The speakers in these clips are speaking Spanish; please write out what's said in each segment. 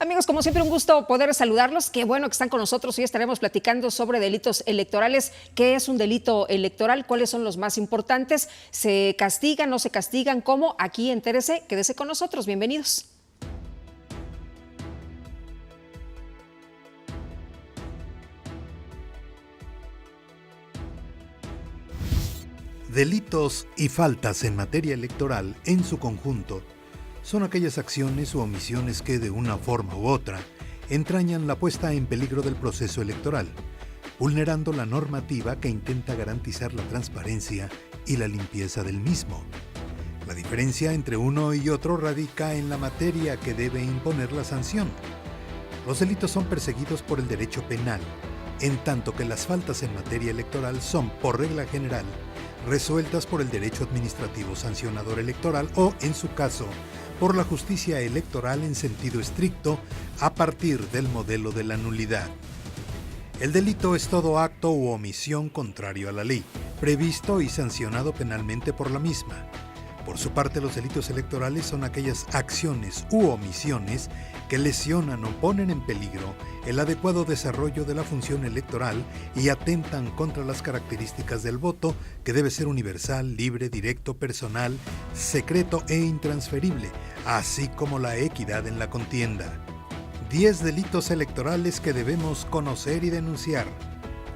Amigos, como siempre, un gusto poder saludarlos. Qué bueno que están con nosotros. Hoy estaremos platicando sobre delitos electorales. ¿Qué es un delito electoral? ¿Cuáles son los más importantes? ¿Se castigan, no se castigan? ¿Cómo? Aquí entérese, quédese con nosotros. Bienvenidos. Delitos y faltas en materia electoral, en su conjunto, son aquellas acciones u omisiones que, de una forma u otra, entrañan la puesta en peligro del proceso electoral, vulnerando la normativa que intenta garantizar la transparencia y la limpieza del mismo. La diferencia entre uno y otro radica en la materia que debe imponer la sanción. Los delitos son perseguidos por el derecho penal, en tanto que las faltas en materia electoral son, por regla general, resueltas por el derecho administrativo sancionador electoral o, en su caso, por la justicia electoral en sentido estricto a partir del modelo de la nulidad. El delito es todo acto u omisión contrario a la ley, previsto y sancionado penalmente por la misma. Por su parte, los delitos electorales son aquellas acciones u omisiones que lesionan o ponen en peligro el adecuado desarrollo de la función electoral y atentan contra las características del voto, que debe ser universal, libre, directo, personal, secreto e intransferible, así como la equidad en la contienda. 10 delitos electorales que debemos conocer y denunciar.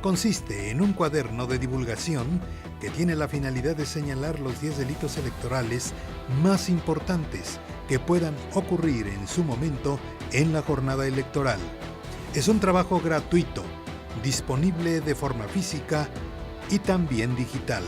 Consiste en un cuaderno de divulgación que tiene la finalidad de señalar los 10 delitos electorales más importantes que puedan ocurrir en su momento en la jornada electoral. Es un trabajo gratuito, disponible de forma física y también digital.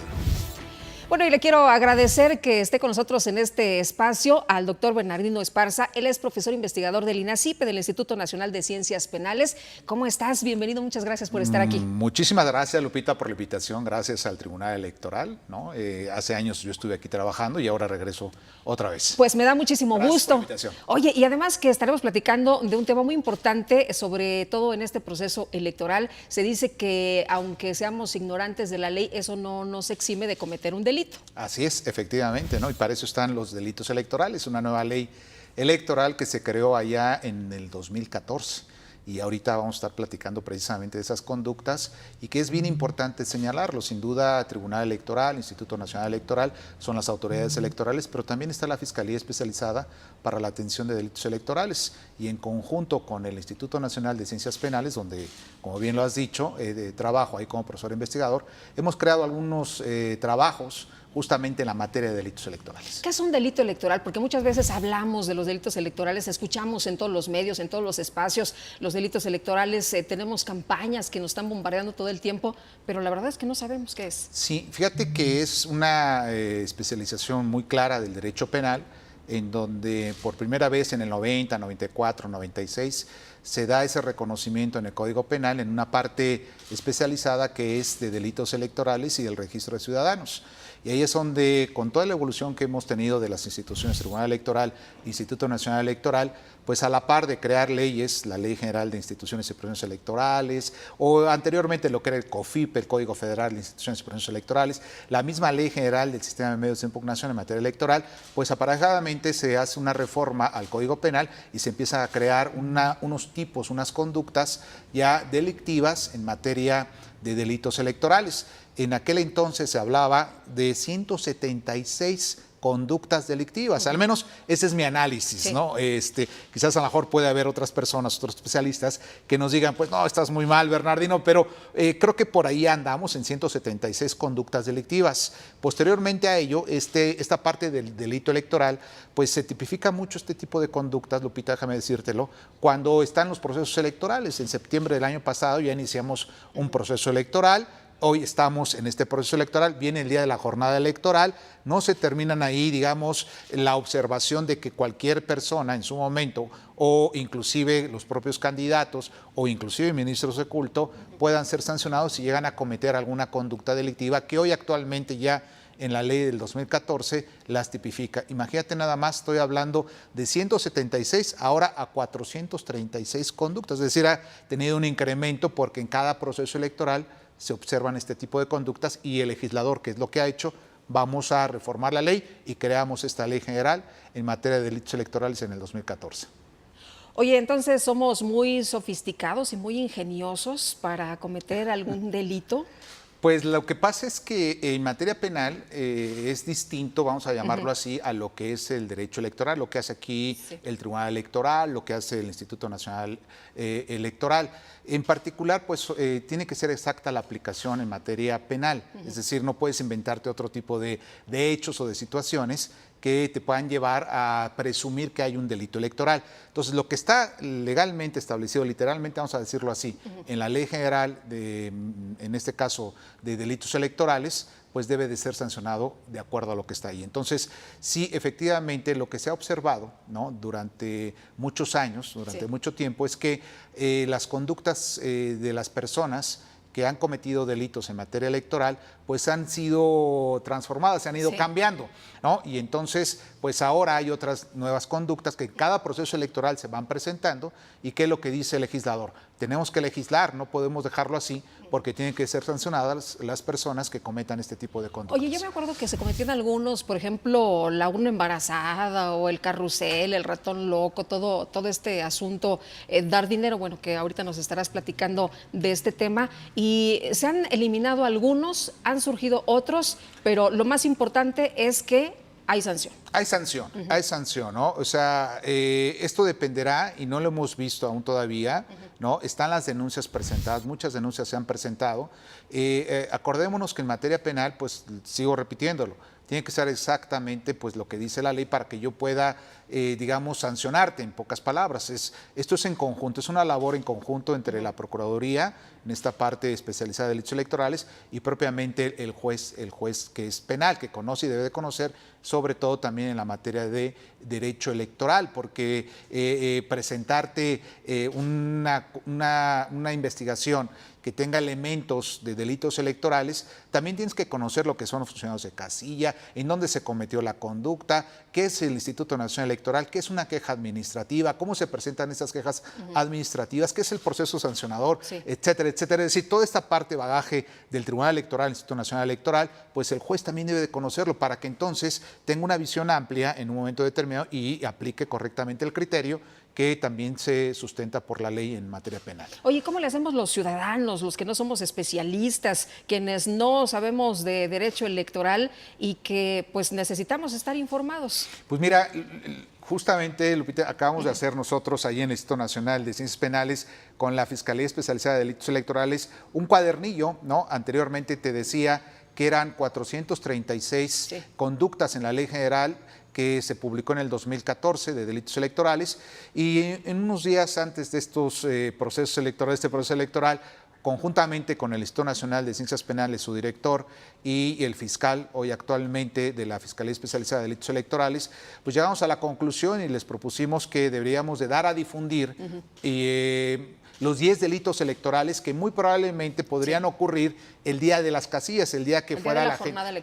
Bueno, y le quiero agradecer que esté con nosotros en este espacio al doctor Bernardino Esparza. Él es profesor investigador del INACYPE, del Instituto Nacional de Ciencias Penales. ¿Cómo estás? Bienvenido, muchas gracias por estar aquí. Muchísimas gracias, Lupita, por la invitación. Gracias al Tribunal Electoral, ¿no? Hace años yo estuve aquí trabajando y ahora regreso otra vez. Pues me da muchísimo Gracias gusto. por la invitación. Oye, y además que estaremos platicando de un tema muy importante, sobre todo en este proceso electoral. Se dice que aunque seamos ignorantes de la ley, eso no nos exime de cometer un delito. Así es, efectivamente, ¿no? Y para eso están los delitos electorales, una nueva ley electoral que se creó allá en el 2014. Y ahorita vamos a estar platicando precisamente de esas conductas y que es bien importante señalarlo. Sin duda, Tribunal Electoral, Instituto Nacional Electoral son las autoridades electorales, pero también está la Fiscalía Especializada para la Atención de Delitos Electorales y en conjunto con el Instituto Nacional de Ciencias Penales, donde, como bien lo has dicho, trabajo ahí como profesor investigador, hemos creado algunos trabajos justamente en la materia de delitos electorales. ¿Qué es un delito electoral? Porque muchas veces hablamos de los delitos electorales, escuchamos en todos los medios, en todos los espacios, los delitos electorales, tenemos campañas que nos están bombardeando todo el tiempo, pero la verdad es que no sabemos qué es. Sí, fíjate que es una especialización muy clara del derecho penal, en donde por primera vez en el 90, 94, 96 se da ese reconocimiento en el Código Penal en una parte especializada que es de delitos electorales y del registro de ciudadanos. Y ahí es donde, con toda la evolución que hemos tenido de las instituciones, Tribunal Electoral, Instituto Nacional Electoral, pues a la par de crear leyes, la Ley General de Instituciones y Procesos Electorales, o anteriormente lo que era el COFIP, el Código Federal de Instituciones y Procesos Electorales, la misma Ley General del Sistema de Medios de Impugnación en materia electoral, pues aparejadamente se hace una reforma al Código Penal y se empieza a crear unos tipos, unas conductas ya delictivas en materia de delitos electorales. En aquel entonces se hablaba de 176 conductas delictivas, al menos ese es mi análisis, sí. ¿No? Quizás a lo mejor puede haber otras personas, otros especialistas que nos digan, pues no, estás muy mal, Bernardino, pero creo que por ahí andamos en 176 conductas delictivas. Posteriormente a ello, esta parte del delito electoral, pues se tipifica mucho este tipo de conductas, Lupita, déjame decírtelo, cuando están los procesos electorales. En septiembre del año pasado ya iniciamos un proceso electoral. Hoy estamos en este proceso electoral, viene el día de la jornada electoral, no se terminan ahí, digamos, la observación de que cualquier persona en su momento, o inclusive los propios candidatos, o inclusive ministros de culto, puedan ser sancionados si llegan a cometer alguna conducta delictiva que hoy actualmente ya en la ley del 2014 las tipifica. Imagínate nada más, estoy hablando de 176 ahora a 436 conductas, es decir, ha tenido un incremento porque en cada proceso electoral se observan este tipo de conductas y el legislador, ¿qué es lo que ha hecho? Vamos a reformar la ley y creamos esta ley general en materia de delitos electorales en el 2014. Oye, entonces somos muy sofisticados y muy ingeniosos para cometer algún delito. Pues lo que pasa es que en materia penal es distinto, vamos a llamarlo así, a lo que es el derecho electoral, lo que hace aquí el Tribunal Electoral, lo que hace el Instituto Nacional Electoral. En particular, pues tiene que ser exacta la aplicación en materia penal, es decir, no puedes inventarte otro tipo de hechos o de situaciones que te puedan llevar a presumir que hay un delito electoral. Entonces, lo que está legalmente establecido, literalmente, vamos a decirlo así, en la Ley General, en este caso, de delitos electorales, pues debe de ser sancionado de acuerdo a lo que está ahí. Entonces, sí, efectivamente, lo que se ha observado, ¿no?, durante muchos años, durante mucho tiempo, es que las conductas de las personas que han cometido delitos en materia electoral, pues han sido transformadas, se han ido cambiando, ¿no? Y entonces, pues ahora hay otras nuevas conductas que en cada proceso electoral se van presentando. ¿Y qué es lo que dice el legislador? Tenemos que legislar, no podemos dejarlo así, porque tienen que ser sancionadas las personas que cometan este tipo de conductas. Oye, yo me acuerdo que se cometían algunos, por ejemplo, la urna embarazada o el carrusel, el ratón loco, todo este asunto, dar dinero, bueno, que ahorita nos estarás platicando de este tema, y se han eliminado algunos, han surgido otros, pero lo más importante es que hay sanción. Hay sanción, ¿no? O sea, esto dependerá, y no lo hemos visto aún todavía, ¿no? Están las denuncias presentadas, muchas denuncias se han presentado. Acordémonos que en materia penal, pues sigo repitiéndolo, tiene que ser exactamente pues lo que dice la ley para que yo pueda, digamos, sancionarte, en pocas palabras. Esto es en conjunto, es una labor en conjunto entre la Procuraduría, en esta parte especializada de delitos electorales, y propiamente el juez que es penal, que conoce y debe de conocer, sobre todo también en la materia de derecho electoral, porque presentarte una investigación que tenga elementos de delitos electorales, también tienes que conocer lo que son los funcionarios de casilla, en dónde se cometió la conducta, qué es el Instituto Nacional Electoral, qué es una queja administrativa, cómo se presentan esas quejas administrativas, qué es el proceso sancionador, etcétera, etcétera. Es decir, toda esta parte, bagaje del Tribunal Electoral, el Instituto Nacional Electoral, pues el juez también debe de conocerlo para que entonces tenga una visión amplia en un momento determinado y aplique correctamente el criterio que también se sustenta por la ley en materia penal. Oye, ¿cómo le hacemos los ciudadanos, los que no somos especialistas, quienes no sabemos de derecho electoral y que pues necesitamos estar informados? Pues mira, justamente, Lupita, acabamos de hacer nosotros ahí en el Instituto Nacional de Ciencias Penales con la Fiscalía Especializada de Delitos Electorales un cuadernillo, ¿no? Anteriormente te decía que eran 436 conductas en la Ley General que se publicó en el 2014 de delitos electorales, y en unos días antes de estos procesos electorales, este proceso electoral, conjuntamente con el Instituto Nacional de Ciencias Penales, su director, y el fiscal hoy actualmente de la Fiscalía Especializada de Delitos Electorales, pues llegamos a la conclusión y les propusimos que deberíamos de dar a difundir los 10 delitos electorales que muy probablemente podrían ocurrir el día de las casillas, el día que fuera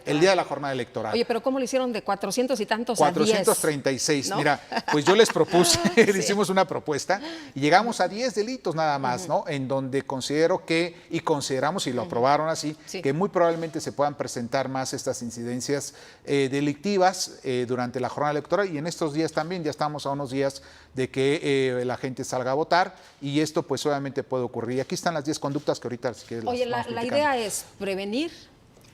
el día de la jornada electoral. Oye, pero ¿cómo le hicieron de 400 y tantos 436, a 10? ¿No? Mira, pues yo les propuse, le hicimos una propuesta y llegamos a 10 delitos nada más, ¿no? En donde considero que, y consideramos, y lo aprobaron así, que muy probablemente se puedan presentar más estas incidencias delictivas durante la jornada electoral, y en estos días también, ya estamos a unos días de que la gente salga a votar, y esto pues obviamente puede ocurrir. Aquí están las 10 conductas que ahorita si quieres. Oye, la idea es prevenir.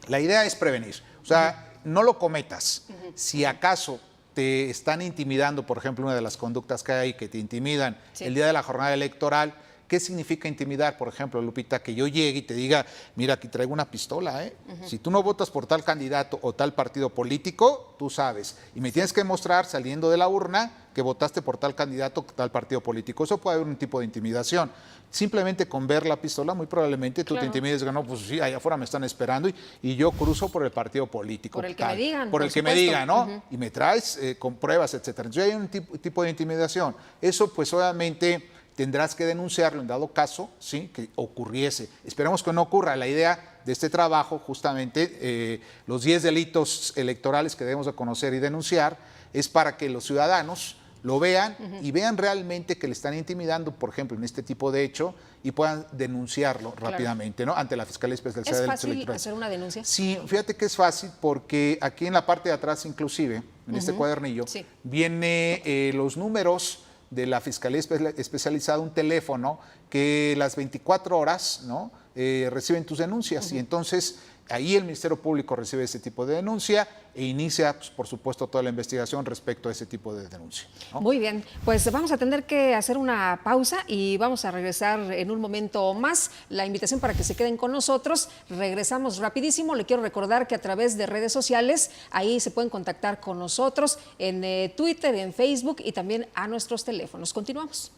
La idea es prevenir, o sea, no lo cometas. Si acaso te están intimidando, por ejemplo, una de las conductas que hay que te intimidan el día de la jornada electoral. ¿Qué significa intimidar? Por ejemplo, Lupita, que yo llegue y te diga, mira, aquí traigo una pistola, ¿eh? Si tú no votas por tal candidato o tal partido político, tú sabes, y me tienes que mostrar saliendo de la urna que votaste por tal candidato o tal partido político. Eso puede haber un tipo de intimidación. Simplemente con ver la pistola, muy probablemente tú te intimides, no, pues sí, allá afuera me están esperando y yo cruzo por el partido político. Por el que me digan. Por el que me digan, ¿no? Y me traes con pruebas, etcétera. Entonces hay un tipo de intimidación. Eso, pues obviamente tendrás que denunciarlo en dado caso, ¿sí?, que ocurriese. Esperemos que no ocurra. La idea de este trabajo, justamente, los 10 delitos electorales que debemos de conocer y denunciar, es para que los ciudadanos lo vean y vean realmente que le están intimidando, por ejemplo, en este tipo de hecho, y puedan denunciarlo rápidamente, ¿no?, ante la Fiscalía Especializada de Delitos Electorales. ¿Es fácil hacer una denuncia? Sí, fíjate que es fácil, porque aquí en la parte de atrás, inclusive, en este cuadernillo, viene los números de la Fiscalía Especializada un teléfono que las 24 horas, ¿no?, reciben tus denuncias, y entonces ahí el Ministerio Público recibe ese tipo de denuncia e inicia, pues, por supuesto, toda la investigación respecto a ese tipo de denuncia, ¿no? Muy bien, pues vamos a tener que hacer una pausa y vamos a regresar en un momento más. La invitación para que se queden con nosotros. Regresamos rapidísimo. Le quiero recordar que a través de redes sociales, ahí se pueden contactar con nosotros en Twitter, en Facebook y también a nuestros teléfonos. Continuamos.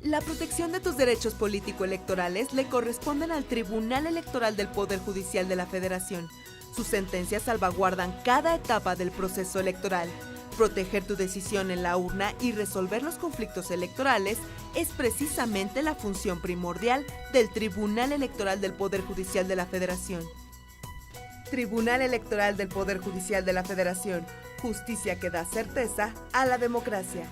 La protección de tus derechos político-electorales le corresponden al Tribunal Electoral del Poder Judicial de la Federación. Sus sentencias salvaguardan cada etapa del proceso electoral. Proteger tu decisión en la urna y resolver los conflictos electorales es precisamente la función primordial del Tribunal Electoral del Poder Judicial de la Federación. Tribunal Electoral del Poder Judicial de la Federación. Justicia que da certeza a la democracia.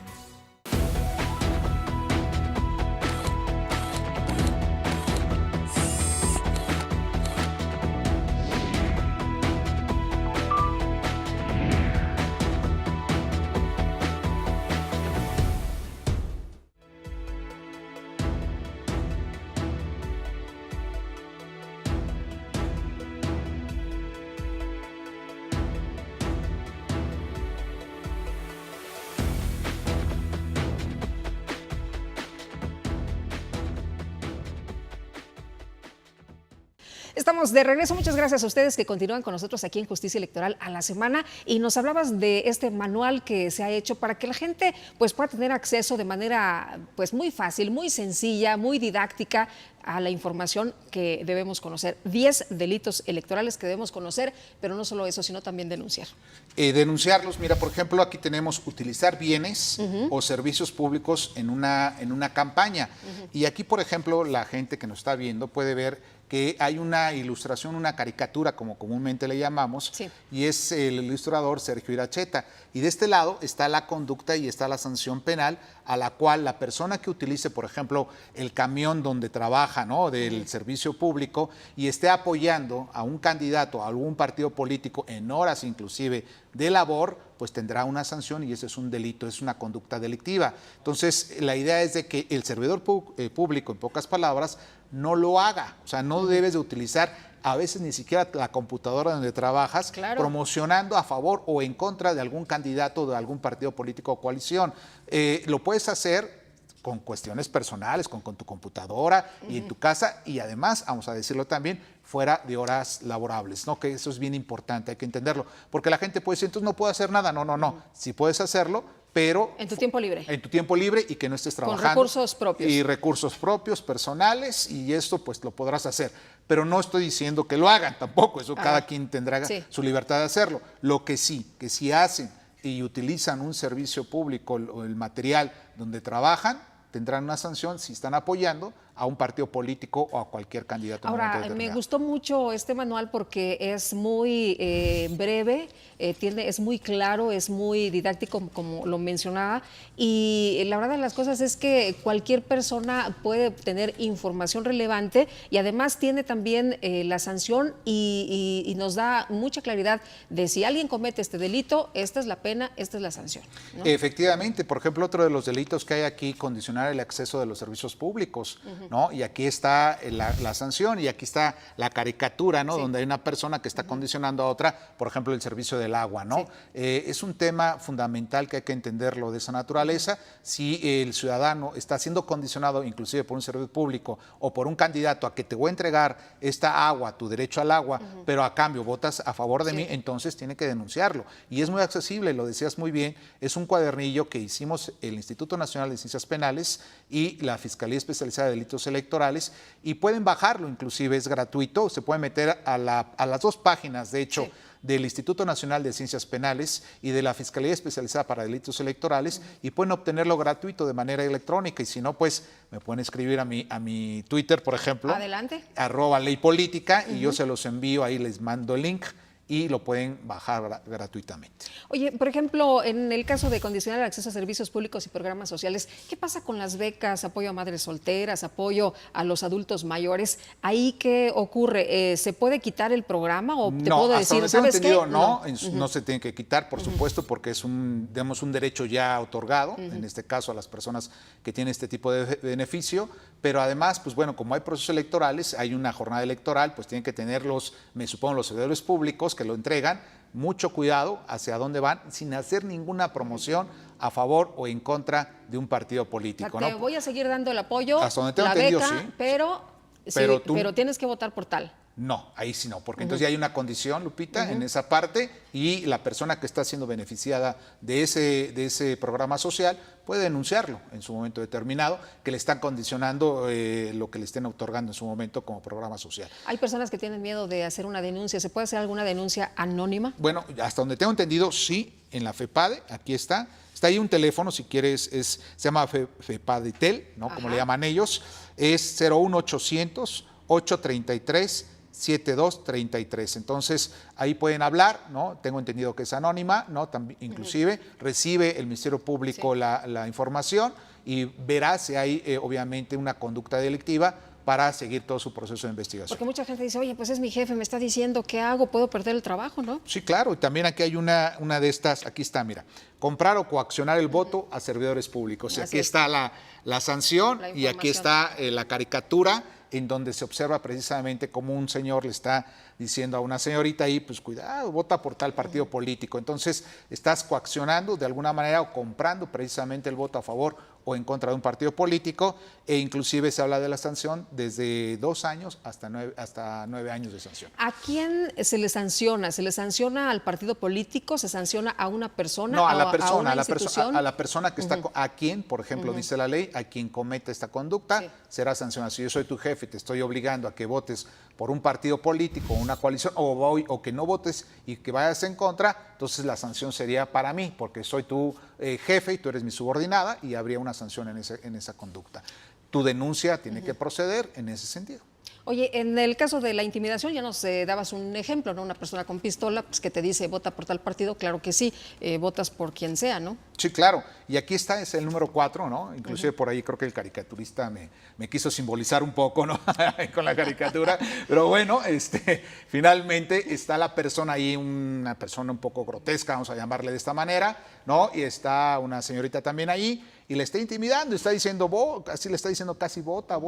Estamos de regreso. Muchas gracias a ustedes que continúan con nosotros aquí en Justicia Electoral a la Semana, y nos hablabas de este manual que se ha hecho para que la gente pues pueda tener acceso de manera pues muy fácil, muy sencilla, muy didáctica a la información que debemos conocer. 10 delitos electorales que debemos conocer, pero no solo eso, sino también denunciar. Denunciarlos, mira, por ejemplo, aquí tenemos utilizar bienes o servicios públicos en una campaña. Y aquí, por ejemplo, la gente que nos está viendo puede ver que hay una ilustración, una caricatura, como comúnmente le llamamos, sí, y es el ilustrador Sergio Iracheta. Y de este lado está la conducta y está la sanción penal, a la cual la persona que utilice, por ejemplo, el camión donde trabaja, ¿no?, del servicio público, y esté apoyando a un candidato, a algún partido político, en horas inclusive de labor, pues tendrá una sanción, y ese es un delito, es una conducta delictiva. Entonces, la idea es de que el servidor público, en pocas palabras, no lo haga. O sea, no debes de utilizar a veces ni siquiera la computadora donde trabajas, claro, promocionando a favor o en contra de algún candidato de algún partido político o coalición. Lo puedes hacer con cuestiones personales, con tu computadora y en tu casa, y además, vamos a decirlo también, fuera de horas laborables, ¿no? Que eso es bien importante, hay que entenderlo, porque la gente puede decir, entonces no puedo hacer nada. No, sí puedes hacerlo, pero en tu tiempo libre. En tu tiempo libre, y que no estés trabajando. Con recursos propios. Y recursos propios, personales, y esto pues lo podrás hacer. Pero no estoy diciendo que lo hagan tampoco, eso cada quien tendrá su libertad de hacerlo. Lo que sí, que si hacen y utilizan un servicio público o el material donde trabajan, tendrán una sanción si están apoyando a un partido político o a cualquier candidato. Ahora, me gustó mucho este manual porque es muy breve, es muy claro, es muy didáctico, como lo mencionaba, y la verdad de las cosas es que cualquier persona puede tener información relevante, y además tiene también la sanción y nos da mucha claridad de si alguien comete este delito, esta es la pena, esta es la sanción, ¿no? Efectivamente, por ejemplo, otro de los delitos que hay aquí, condicionar el acceso de los servicios públicos, ¿no? Y aquí está la sanción, y aquí está la caricatura, ¿no? Sí. Donde hay una persona que está condicionando a otra, por ejemplo, el servicio del agua, ¿no? Sí. Es un tema fundamental que hay que entenderlo de esa naturaleza. Si el ciudadano está siendo condicionado, inclusive por un servidor público o por un candidato, a que te voy a entregar esta agua, tu derecho al agua, pero a cambio votas a favor de mí, entonces tiene que denunciarlo. Y es muy accesible, lo decías muy bien, es un cuadernillo que hicimos el Instituto Nacional de Ciencias Penales y la Fiscalía Especializada de Delitos Electorales, y pueden bajarlo, inclusive es gratuito, se puede meter a las dos páginas, de hecho, del Instituto Nacional de Ciencias Penales y de la Fiscalía Especializada para Delitos Electorales, y pueden obtenerlo gratuito de manera electrónica, y si no, pues me pueden escribir a mi Twitter, por ejemplo. Adelante. @leypolítica, y yo se los envío, ahí les mando el link, y lo pueden bajar gratuitamente. Oye, por ejemplo, en el caso de condicionar el acceso a servicios públicos y programas sociales, ¿qué pasa con las becas, apoyo a madres solteras, apoyo a los adultos mayores? ¿Ahí qué ocurre? ¿Se puede quitar el programa o te puedo decir, ¿sabes qué? No, no se tiene que quitar, por supuesto, porque es un derecho ya otorgado, en este caso a las personas que tienen este tipo de beneficio, pero además, pues bueno, como hay procesos electorales, hay una jornada electoral, pues tienen que tener me supongo, los servidores públicos que lo entregan, mucho cuidado hacia dónde van, sin hacer ninguna promoción a favor o en contra de un partido político. O sea, te voy a seguir dando el apoyo, hasta donde tengo la entendido, beca, sí. pero tienes que votar por tal. No, ahí sí no, porque entonces ya hay una condición, Lupita, en esa parte, y la persona que está siendo beneficiada de ese programa social puede denunciarlo en su momento determinado, que le están condicionando lo que le estén otorgando en su momento como programa social. Hay personas que tienen miedo de hacer una denuncia. ¿Se puede hacer alguna denuncia anónima? Bueno, hasta donde tengo entendido, sí, en la FEPADE, aquí está. Está ahí un teléfono, si quieres, se llama FEPADETEL, ¿no? Como le llaman ellos, es 01800 833 7233. Entonces, ahí pueden hablar, ¿no? Tengo entendido que es anónima, ¿no? Inclusive recibe el Ministerio Público la información y verá si hay obviamente una conducta delictiva para seguir todo su proceso de investigación. Porque mucha gente dice, oye, pues es mi jefe, me está diciendo qué hago, puedo perder el trabajo, ¿no? Sí, claro, y también aquí hay una de estas, aquí está, mira, comprar o coaccionar el voto a servidores públicos. Y aquí está la sanción y aquí está la caricatura en donde se observa precisamente cómo un señor le está diciendo a una señorita ahí, pues cuidado, vota por tal partido político. Entonces, estás coaccionando de alguna manera o comprando precisamente el voto a favor o en contra de un partido político, e inclusive se habla de la sanción desde 2 años hasta 9 años de sanción. ¿A quién se le sanciona? ¿Se le sanciona al partido político? ¿Se sanciona a una persona? No, a la una persona, a la persona que está, a quien, por ejemplo, dice la ley, a quien comete esta conducta, será sancionado. Si yo soy tu jefe y te estoy obligando a que votes por un partido político, una coalición, o que no votes y que vayas en contra, entonces la sanción sería para mí, porque soy tu jefe y tú eres mi subordinada y habría una sanción en esa conducta. Tu denuncia tiene que proceder en ese sentido. Oye, en el caso de la intimidación, ya nos dabas un ejemplo, ¿no? Una persona con pistola pues, que te dice, vota por tal partido, claro que sí, votas por quien sea, ¿no? Sí, claro. Y aquí está, es el número 4, ¿no? Inclusive por ahí creo que el caricaturista me quiso simbolizar un poco, ¿no? Con la caricatura. Pero bueno, finalmente está la persona ahí, una persona un poco grotesca, vamos a llamarle de esta manera, ¿no? Y está una señorita también ahí y le está intimidando, está diciendo, así le está diciendo casi vota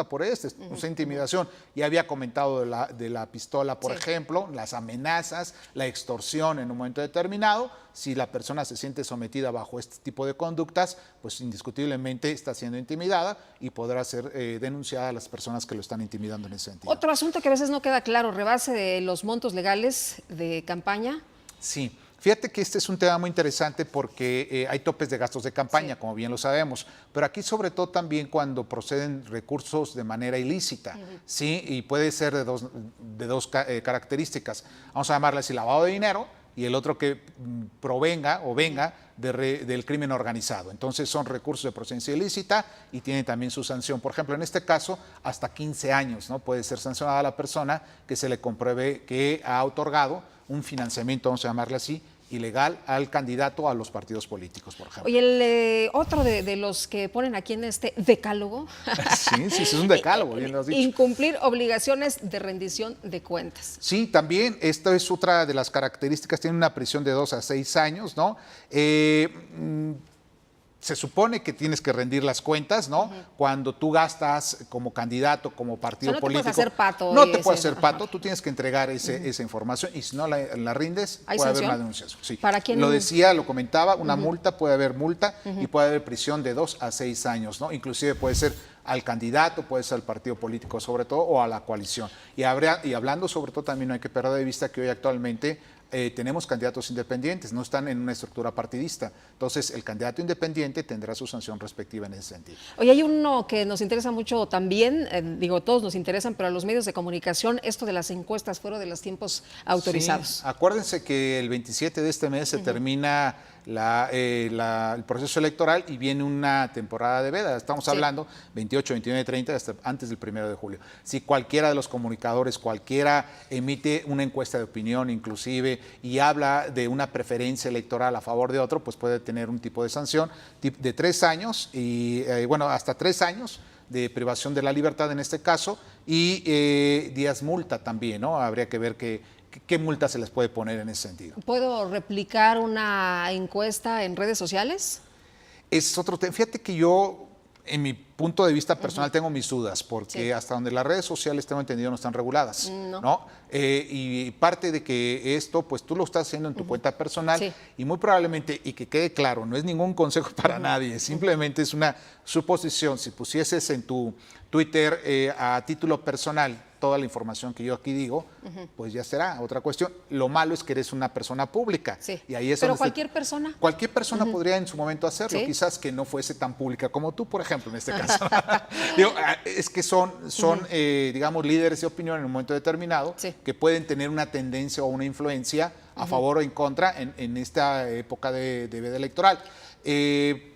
por este, esa intimidación. Y había comentado de la pistola, por ejemplo, las amenazas, la extorsión en un momento determinado. Si la persona se siente sometida bajo este tipo de conductas, pues indiscutiblemente está siendo intimidada y podrá ser denunciada a las personas que lo están intimidando en ese sentido. Otro asunto que a veces no queda claro, rebase de los montos legales de campaña. Sí. Fíjate que este es un tema muy interesante porque hay topes de gastos de campaña, como bien lo sabemos, pero aquí sobre todo también cuando proceden recursos de manera ilícita, ¿sí? Y puede ser de dos características. Vamos a llamarle así lavado de dinero y el otro que provenga o venga del crimen organizado. Entonces son recursos de procedencia ilícita y tienen también su sanción. Por ejemplo, en este caso, hasta 15 años, ¿no? Puede ser sancionada a la persona que se le compruebe que ha otorgado un financiamiento, vamos a llamarle así, ilegal al candidato a los partidos políticos, por ejemplo. Oye, otro de los que ponen aquí en este decálogo. Sí, es un decálogo, bien lo has dicho. Incumplir obligaciones de rendición de cuentas. Sí, también, esta es otra de las características, tiene una prisión de 2 a 6 años, ¿no? Se supone que tienes que rendir las cuentas, ¿no? Cuando tú gastas como candidato, como partido político. No te puedes hacer pato. No te puedes hacer pato, tú tienes que entregar esa información y si no la rindes, puede haber una denuncia. Sí. ¿Para quién? Lo comentaba, una multa, puede haber multa y puede haber prisión de 2 a 6 años, ¿no? Inclusive puede ser al candidato, puede ser al partido político sobre todo o a la coalición. Y hablando sobre todo también no hay que perder de vista que hoy actualmente tenemos candidatos independientes, no están en una estructura partidista. Entonces, el candidato independiente tendrá su sanción respectiva en ese sentido. Oye, hay uno que nos interesa mucho también, todos nos interesan, pero a los medios de comunicación, esto de las encuestas fuera de los tiempos autorizados. Sí, acuérdense que el 27 de este mes se termina el proceso electoral y viene una temporada de veda. Estamos hablando 28, 29 y 30 hasta antes del 1 de julio. Si cualquiera de los comunicadores, cualquiera emite una encuesta de opinión inclusive y habla de una preferencia electoral a favor de otro, pues puede tener un tipo de sanción de 3 años y hasta 3 años de privación de la libertad en este caso y 10 multa también, ¿no? Habría que ver qué multa se les puede poner en ese sentido. ¿Puedo replicar una encuesta en redes sociales? Es otro tema. Fíjate que yo, en mi punto de vista personal, tengo mis dudas, porque hasta donde las redes sociales, tengo entendido, no están reguladas, ¿no? Y parte de que esto, pues tú lo estás haciendo en tu cuenta personal y muy probablemente, y que quede claro, no es ningún consejo para nadie, simplemente es una suposición. Si pusieses en tu Twitter a título personal toda la información que yo aquí digo, pues ya será otra cuestión. Lo malo es que eres una persona pública. Y ahí es pero cualquier persona. Cualquier persona podría en su momento hacerlo, quizás que no fuese tan pública como tú, por ejemplo, en este caso. Digo, es que son digamos, líderes de opinión en un momento determinado que pueden tener una tendencia o una influencia a favor o en contra en esta época de veda electoral.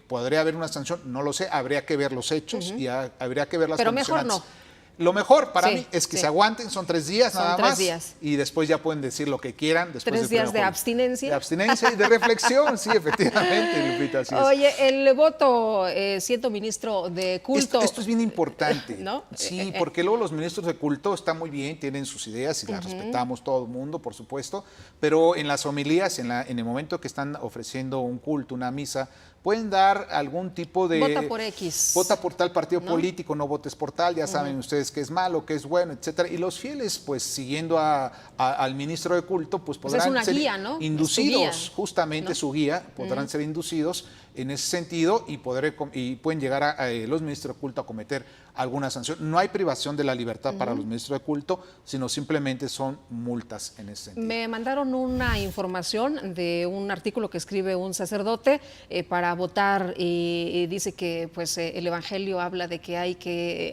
¿Podría haber una sanción? No lo sé, habría que ver los hechos y habría que ver las condicionantes. Pero mejor no. Lo mejor para mí es que se aguanten, son 3 días nada más. 3 días. Y después ya pueden decir lo que quieran. 3 días de abstinencia. De abstinencia y de reflexión, sí, efectivamente, Lupita, así es. Oye, el voto, siendo ministro de culto. Esto es bien importante, ¿no? Sí, porque luego los ministros de culto están muy bien, tienen sus ideas y las respetamos todo el mundo, por supuesto, pero en las homilías, en el momento que están ofreciendo un culto, una misa, pueden dar algún tipo de... Vota por X. Vota por tal partido político, no votes por tal, ya saben ustedes qué es malo, qué es bueno, etcétera. Y los fieles, pues siguiendo al ministro de culto, pues podrán ser guía, ¿no? inducidos, justamente su guía, podrán ser inducidos en ese sentido y pueden llegar los ministros de culto a cometer alguna sanción. No hay privación de la libertad para los ministros de culto, sino simplemente son multas en ese sentido. Me mandaron una información de un artículo que escribe un sacerdote para votar y dice que pues el Evangelio habla de que hay que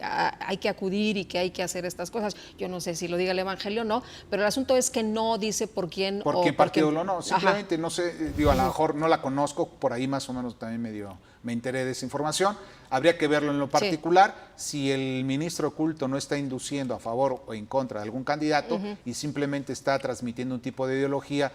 acudir y que hay que hacer estas cosas. Yo no sé si lo diga el Evangelio o no, pero el asunto es que no dice por quién ¿Por qué partido no? Simplemente no sé, digo, a lo mejor no la conozco, por ahí más o menos también me enteré de esa información. Habría que verlo en lo particular. Si el ministro de culto no está induciendo a favor o en contra de algún candidato y simplemente está transmitiendo un tipo de ideología,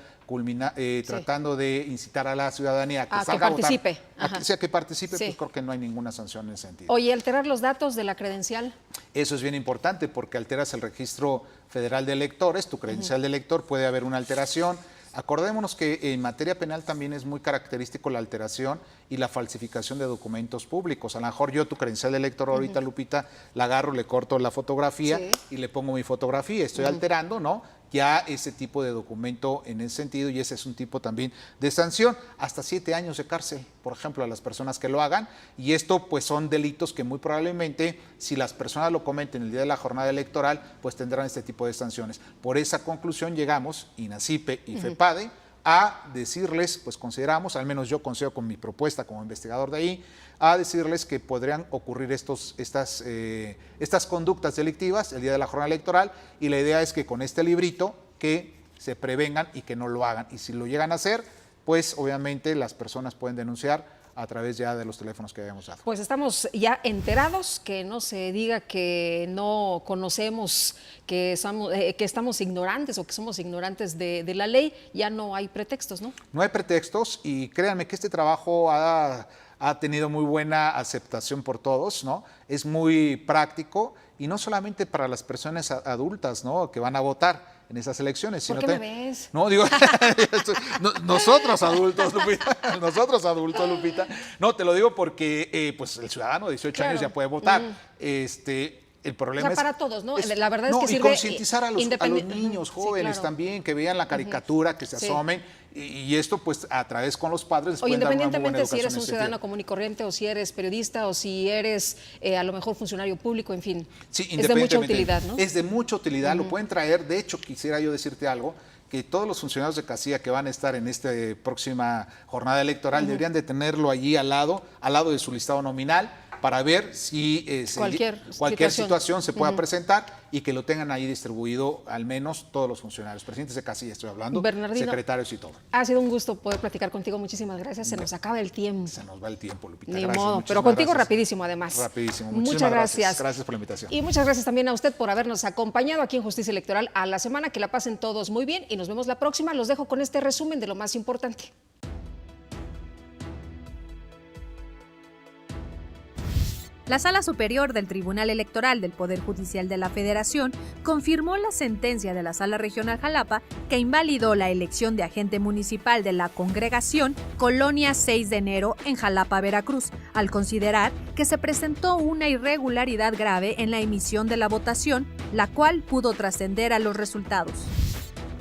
tratando de incitar a la ciudadanía a que salga a participe. A que participe, pues creo que no hay ninguna sanción en ese sentido. Oye, alterar los datos de la credencial. Eso es bien importante porque alteras el registro federal de electores, tu credencial de elector, puede haber una alteración. Acordémonos que en materia penal también es muy característico la alteración y la falsificación de documentos públicos. A lo mejor yo tu credencial de elector ahorita, Lupita, la agarro, le corto la fotografía y le pongo mi fotografía. Estoy alterando, ¿no? Ya ese tipo de documento en ese sentido y ese es un tipo también de sanción. Hasta 7 años de cárcel, por ejemplo, a las personas que lo hagan. Y esto pues son delitos que muy probablemente si las personas lo cometen el día de la jornada electoral, pues tendrán este tipo de sanciones. Por esa conclusión llegamos, INACIPE y FEPADE, a decirles, pues consideramos, al menos yo considero con mi propuesta como investigador de ahí, a decirles que podrían ocurrir estas conductas delictivas el día de la jornada electoral y la idea es que con este librito que se prevengan y que no lo hagan. Y si lo llegan a hacer, pues obviamente las personas pueden denunciar a través ya de los teléfonos que habíamos dado. Pues estamos ya enterados, que no se diga que no conocemos, que estamos ignorantes o que somos ignorantes de la ley, ya no hay pretextos, ¿no? No hay pretextos y créanme que este trabajo ha tenido muy buena aceptación por todos, ¿no? Es muy práctico y no solamente para las personas adultas, ¿no? Que van a votar en esas elecciones. ¿Por qué me ves? No, digo, nosotros adultos, Lupita. No, te lo digo porque pues el ciudadano de 18 años ya puede votar. El problema es para todos, ¿no? La verdad es que y sirve concientizar a los niños jóvenes también, que vean la caricatura, que se asomen, y esto pues a través con los padres les Oye, pueden dar una muy buena independientemente si eres educación un ciudadano común y corriente o si eres periodista o si eres a lo mejor funcionario público, en fin, es de mucha utilidad, ¿no? Es de mucha utilidad, lo pueden traer. De hecho, quisiera yo decirte algo, que todos los funcionarios de casilla que van a estar en esta próxima jornada electoral deberían de tenerlo allí al lado de su listado nominal, para ver si cualquier situación se pueda presentar y que lo tengan ahí distribuido al menos todos los funcionarios, presidentes de casilla estoy hablando, Bernardino, secretarios y todo. Ha sido un gusto poder platicar contigo, muchísimas gracias, se nos acaba el tiempo. Se nos va el tiempo, Lupita. Ni Gracias, modo, pero contigo gracias. rapidísimo además. Rapidísimo, Muchas gracias. Gracias por la invitación. Y muchas gracias también a usted por habernos acompañado aquí en Justicia Electoral a la semana, que la pasen todos muy bien y nos vemos la próxima. Los dejo con este resumen de lo más importante. La Sala Superior del Tribunal Electoral del Poder Judicial de la Federación confirmó la sentencia de la Sala Regional Jalapa que invalidó la elección de agente municipal de la congregación Colonia 6 de enero en Jalapa, Veracruz, al considerar que se presentó una irregularidad grave en la emisión de la votación, la cual pudo trascender a los resultados.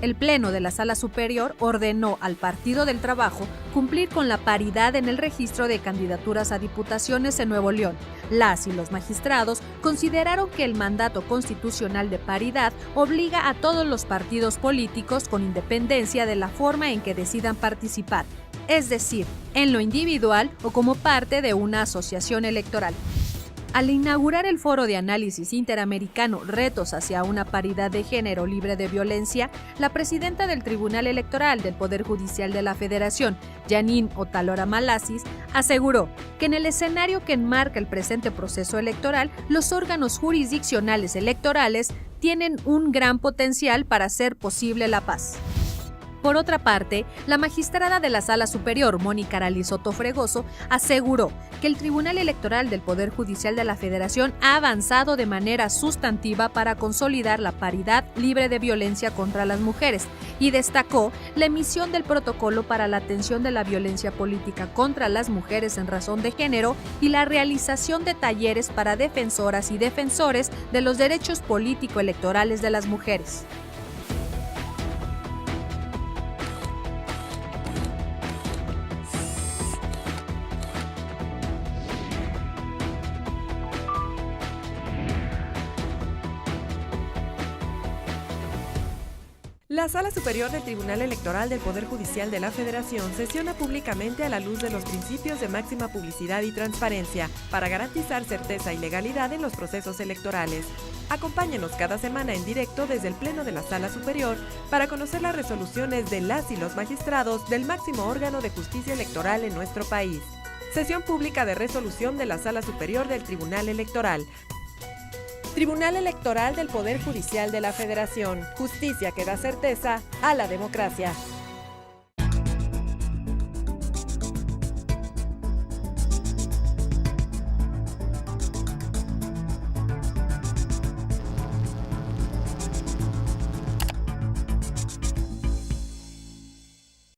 El Pleno de la Sala Superior ordenó al Partido del Trabajo cumplir con la paridad en el registro de candidaturas a diputaciones en Nuevo León. Las y los magistrados consideraron que el mandato constitucional de paridad obliga a todos los partidos políticos con independencia de la forma en que decidan participar, es decir, en lo individual o como parte de una asociación electoral. Al inaugurar el Foro de Análisis Interamericano Retos hacia una paridad de género libre de violencia, la presidenta del Tribunal Electoral del Poder Judicial de la Federación, Janine Otalora Malasis, aseguró que en el escenario que enmarca el presente proceso electoral, los órganos jurisdiccionales electorales tienen un gran potencial para hacer posible la paz. Por otra parte, la magistrada de la Sala Superior, Mónica Arali Soto Fregoso, aseguró que el Tribunal Electoral del Poder Judicial de la Federación ha avanzado de manera sustantiva para consolidar la paridad libre de violencia contra las mujeres y destacó la emisión del protocolo para la atención de la violencia política contra las mujeres en razón de género y la realización de talleres para defensoras y defensores de los derechos político-electorales de las mujeres. La Sala Superior del Tribunal Electoral del Poder Judicial de la Federación sesiona públicamente a la luz de los principios de máxima publicidad y transparencia para garantizar certeza y legalidad en los procesos electorales. Acompáñenos cada semana en directo desde el Pleno de la Sala Superior para conocer las resoluciones de las y los magistrados del máximo órgano de justicia electoral en nuestro país. Sesión pública de resolución de la Sala Superior del Tribunal Electoral. Tribunal Electoral del Poder Judicial de la Federación. Justicia que da certeza a la democracia.